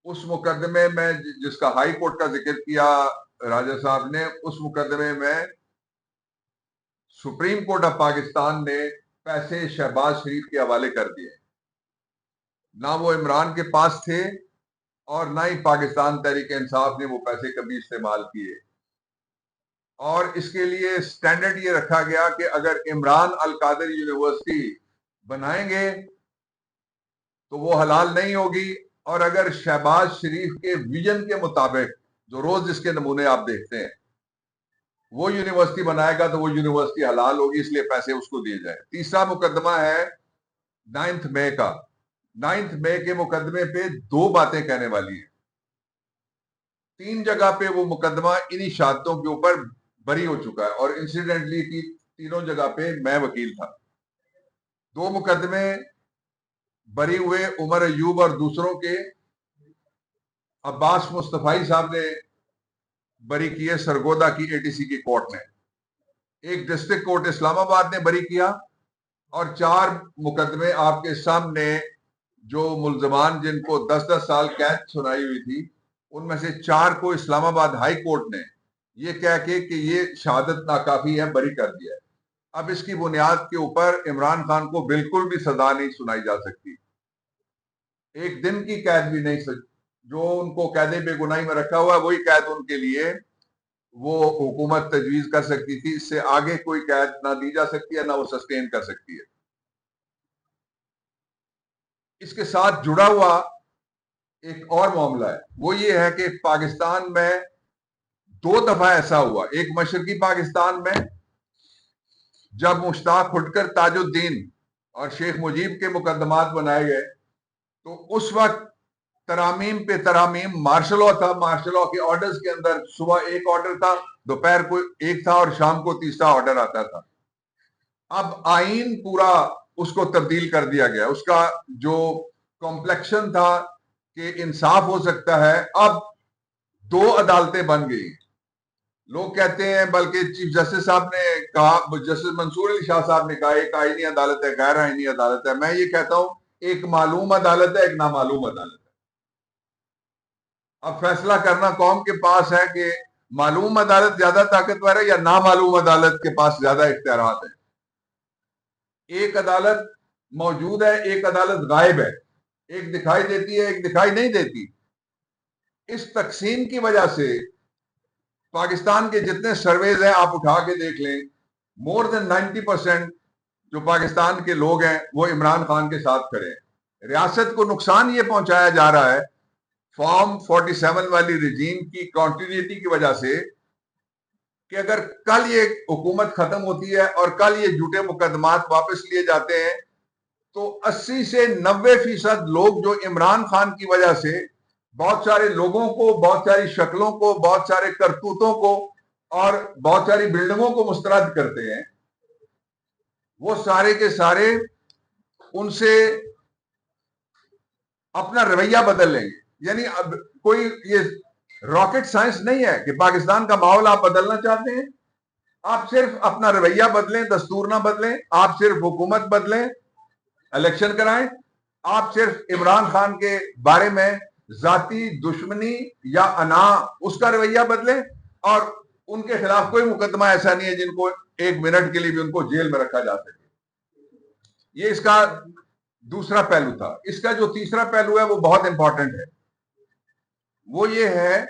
اس مقدمے میں جس کا ہائی کورٹ کا ذکر کیا راجہ صاحب نے، اس مقدمے میں سپریم کورٹ آف پاکستان نے پیسے شہباز شریف کے حوالے کر دیے. نہ وہ عمران کے پاس تھے اور نہ ہی پاکستان تحریک انصاف نے وہ پیسے کبھی استعمال کیے. اور اس کے لیے سٹینڈرڈ یہ رکھا گیا کہ اگر عمران القادری یونیورسٹی بنائیں گے تو وہ حلال نہیں ہوگی، اور اگر شہباز شریف کے ویژن کے مطابق جو روز جس کے نمونے آپ دیکھتے ہیں وہ یونیورسٹی بنائے گا تو وہ یونیورسٹی حلال ہوگی، اس لیے پیسے اس کو دیے جائیں. تیسرا مقدمہ ہے 9 مئی کا. 9 مئی کے مقدمے پہ دو باتیں کہنے والی ہیں. 3 جگہ پہ وہ مقدمہ انہی شہادتوں کے اوپر بری ہو چکا ہے، اور انسیڈنٹلی تینوں جگہ پہ میں وکیل تھا. 2 مقدمے بری ہوئے عمر ایوب اور دوسروں کے. عباس مصطفی صاحب نے بری کیے سرگودا کی ATC کی کورٹ نے. ایک ڈسٹرکٹ کورٹ اسلام آباد نے بری کیا، اور 4 مقدمے آپ کے سامنے جو ملزمان جن کو 10-10 سال قید سنائی ہوئی تھی ان میں سے 4 کو اسلام آباد ہائی کورٹ نے یہ کہہ کے کہ یہ شہادت ناکافی ہے بری کر دیا ہے. اب اس کی بنیاد کے اوپر عمران خان کو بالکل بھی سزا نہیں سنائی جا سکتی، ایک دن کی قید بھی نہیں سکتی. جو ان کو قید بے گناہی میں رکھا ہوا ہے وہی قید ان کے لیے وہ حکومت تجویز کر سکتی تھی. اس سے آگے کوئی قید نہ دی جا سکتی ہے نہ وہ سسٹین کر سکتی ہے. اس کے ساتھ جڑا ہوا ایک اور معاملہ ہے، وہ یہ ہے کہ پاکستان میں 2 دفعہ ایسا ہوا. ایک مشرقی پاکستان میں جب مشتاق کھٹکر، تاج الدین اور شیخ مجیب کے مقدمات بنائے گئے تو اس وقت ترامیم پہ ترامیم، مارشل لا تھا. مارشل لا کے آرڈرز کے اندر صبح ایک آرڈر تھا، دوپہر کو ایک تھا، اور شام کو تیسرا آرڈر آتا تھا. اب آئین پورا اس کو تبدیل کر دیا گیا. اس کا جو کمپلیکشن تھا کہ انصاف ہو سکتا ہے، اب 2 عدالتیں بن گئی. لوگ کہتے ہیں، بلکہ چیف جسٹس صاحب نے کہا، جسٹس منصور علی شاہ صاحب نے کہا ایک آئینی عدالت ہے، غیر آئینی عدالت ہے. میں یہ کہتا ہوں ایک معلوم عدالت ہے، ایک نامعلوم عدالت ہے. اب فیصلہ کرنا قوم کے پاس ہے کہ معلوم عدالت زیادہ طاقتور ہے یا نامعلوم عدالت کے پاس زیادہ اختیارات ہیں. ایک عدالت موجود ہے، ایک عدالت غائب ہے، ایک دکھائی دیتی ہے، ایک دکھائی نہیں دیتی. اس تقسیم کی وجہ سے پاکستان کے جتنے سرویز ہیں آپ اٹھا کے دیکھ لیں، مور دین 90% جو پاکستان کے لوگ ہیں وہ عمران خان کے ساتھ کھڑے ہیں. ریاست کو نقصان یہ پہنچایا جا رہا ہے فارم 47 والی رجیم کی کنٹینیوٹی کی وجہ سے کہ اگر کل یہ حکومت ختم ہوتی ہے اور کل یہ جھوٹے مقدمات واپس لیے جاتے ہیں تو 80 سے 90% لوگ جو عمران خان کی وجہ سے بہت سارے لوگوں کو، بہت ساری شکلوں کو، بہت سارے کرتوتوں کو اور بہت ساری بلڈنگوں کو مسترد کرتے ہیں، وہ سارے کے سارے ان سے اپنا رویہ بدل لیں گے. یعنی اب کوئی یہ راکٹ سائنس نہیں ہے کہ پاکستان کا ماحول آپ بدلنا چاہتے ہیں، آپ صرف اپنا رویہ بدلیں، دستور نہ بدلیں. آپ صرف حکومت بدلیں، الیکشن کرائیں. آپ صرف عمران خان کے بارے میں ذاتی دشمنی یا انا اس کا رویہ بدلیں، اور ان کے خلاف کوئی مقدمہ ایسا نہیں ہے جن کو 1 منٹ کے لیے بھی ان کو جیل میں رکھا جا سکے. یہ اس کا دوسرا پہلو تھا. اس کا جو تیسرا پہلو ہے وہ بہت امپورٹنٹ ہے. وہ یہ ہے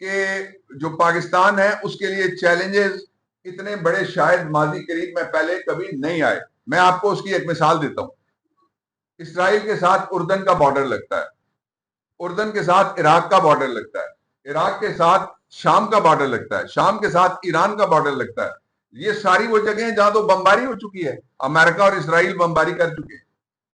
کہ جو پاکستان ہے اس کے لیے چیلنجز اتنے بڑے شاید ماضی قریب میں پہلے کبھی نہیں آئے. میں آپ کو اس کی ایک مثال دیتا ہوں. اسرائیل کے ساتھ اردن کا بارڈر لگتا ہے، اردن کے ساتھ عراق کا بارڈر لگتا ہے، عراق کے ساتھ شام کا بارڈر لگتا ہے، شام کے ساتھ ایران کا بارڈر لگتا ہے. یہ ساری وہ جگہیں جہاں تو بمباری ہو چکی ہے، امریکہ اور اسرائیل بمباری کر چکے ہیں.